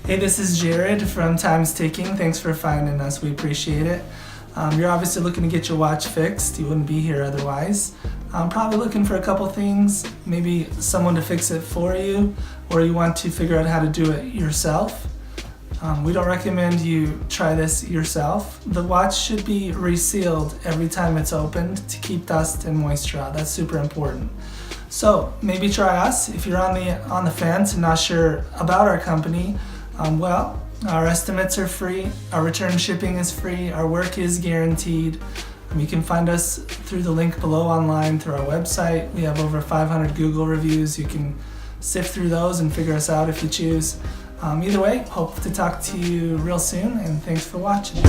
Hey, this is Jared from Time's Ticking. Thanks for finding us. We appreciate it. You're obviously looking to get your watch fixed. You wouldn't be here otherwise. Probably looking for a couple things, maybe someone to fix it for you, or you want to figure out how to do it yourself. We don't recommend you try this yourself. The watch should be resealed every time it's opened to keep dust and moisture out. That's super important. So maybe try us. If you're on the fence and not sure about our company, well, our estimates are free, our return shipping is free, our work is guaranteed. You can find us through the link below online through our website. We have over 500 Google reviews. You can sift through those and figure us out if you choose. Either way, hope to talk to you real soon, and thanks for watching.